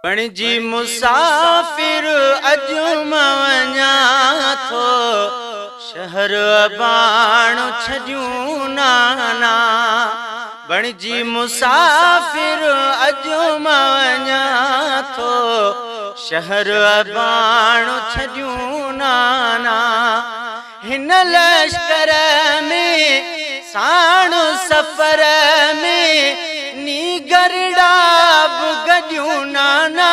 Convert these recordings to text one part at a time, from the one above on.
बणिजी मुसाफिर अजु मवञा थो शहर अबाणो छॾियूं नाना। बणिजी मुसाफिर अजु मवञा थो शहर अबाणो छॾियूं नाना। हिन लश्कर में साणो सफ़र में नीगरड़ा बि गॾियूं नाना।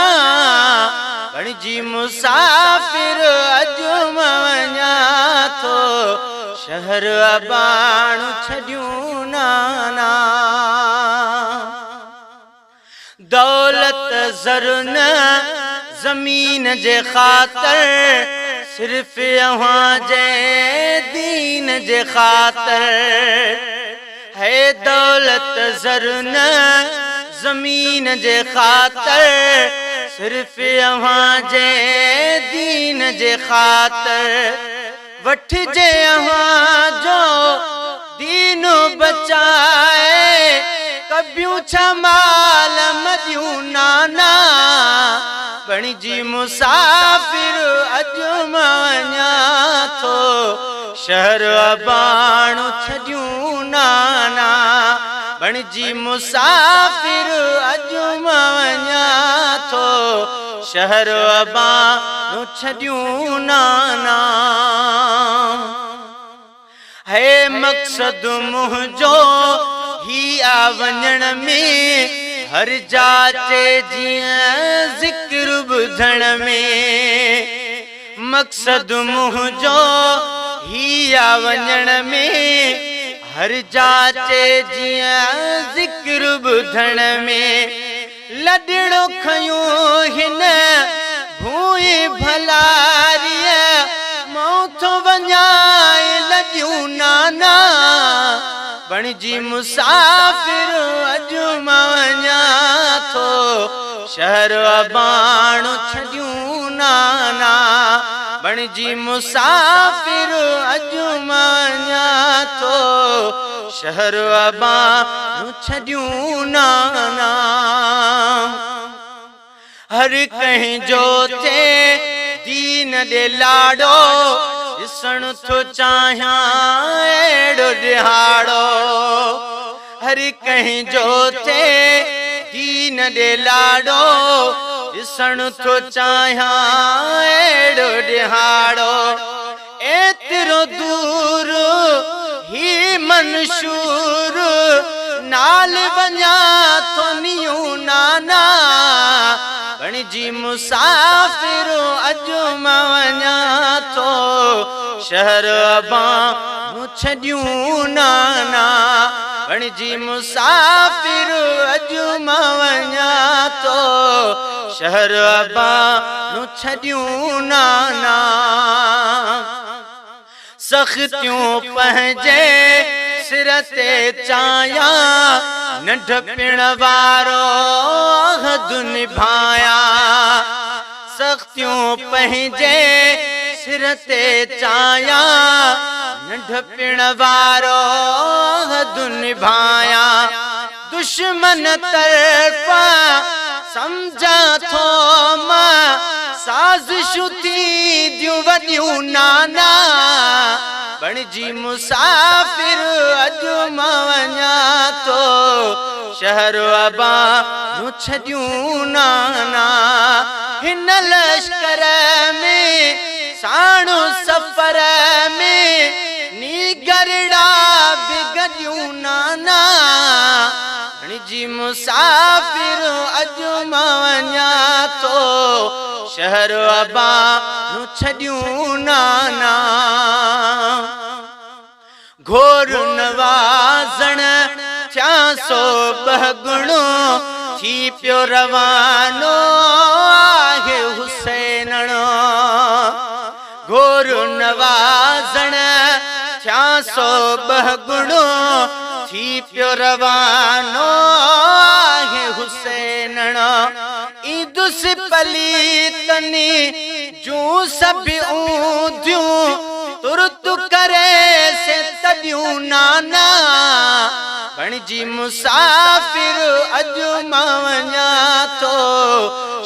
बणिजी मुसाफिर अजु मवञा थो शहर अबाणो छॾियूं नाना। दौलत ज़र न ज़मीन जे ख़ातिर सिर्फ़ अव्हां जे दीन जे ख़ातिर है। दौलत ज़र न ज़मीन जे ख़ातिर सिर्फ़ अव्हां जे दीन जे ख़ातिर वठिजे अव्हां जो दीन बचाए कबियूं छा माल मदियूं नाना। बणिजी मुसाफिर अजु मवञा थो शहर अबाणो छॾियूं नाना। बणिजी मुसाफिर अजु मवञा थो शहर अबाणो छॾियूं नाना। है मक़सद मुंहिंजो ही आ वञण में हर जाचे जियां ज़िक्र ॿुधण में। मक़सद मुंहिंजो ही आ वञण में हर जाचे जियां ज़िक्र ॿुधण में। लॾड़ो खयूं हिन भूई भलारीअ मौत वञाए लॾियूं नाना। बणिजी मुसाफिर अजु मवञा थो शहर अबाणो छॾियूं नाना। बणिजी मुसाफिर अजु मवञा थो शहर अबाणो छॾियूं नाना। हर कंहिं जो थिए दीन ॾे लाॾो ॾिसण थो चाहियां अहिड़ो ॾिहाड़ो। हर कंहिं जो थिए दीन ॾे लाॾो ॾिसण थो चाहियां अहिड़ो ॾिहाड़ो। एतिरो दूर ही मंशूर नाल वञा थो नियूं नाना। बणिजी मुसाफिर अजु मवञा थो शहर अबाणो छॾियूं नाना। बणिजी मुसाफिर अजु मवञा थो शहर अबाणो छॾियूं नाना। सख़्तियूं पंहिंजे सिर ते चाया नंढपिण वारो हद निभाया। सख़्तियूं पंहिंजे सिर ते चाया नंढपिण वारो हद निभाया। दुश्मन तरफ़ा सम्झा थो मां साज़िशूं थींदियूं वॾियूं नाना। बणिजी मुसाफिर अजु मवञा थो शहर अबाणो छॾियूं नाना। हिन लश्कर में साणो सफ़र में नीगरड़ा बि गॾियूं नाना। बणिजी मुसाफिर अजु मवञा थो शहर अबाणो छॾियूं नाना। घोर नवाज़ण थिया सो बहगुणो थी पियो रवानो आहे हुसैनणो। घोर नवाज़ण थिया सो बहगुणो थी पियो रवानो आहे हुसैनणो। ईदुस पलीतनी जूं सभु ऊंधियूं तुर्त करे से तॾियूं नाना। बणिजी मुसाफिर अॼु मां वञा थो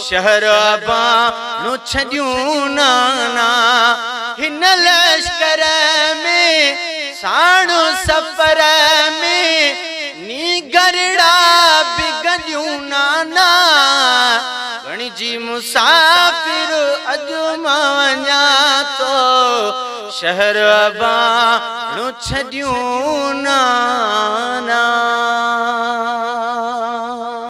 शहर बाणो छॾियूं नाना हिन लश्कर में साणो सफ़र में नी गरड़ा बि गॾियूं नाना बणिजी मुसाफिर अॼु मां वञा थो शहर बाणो छॾियूं नाना।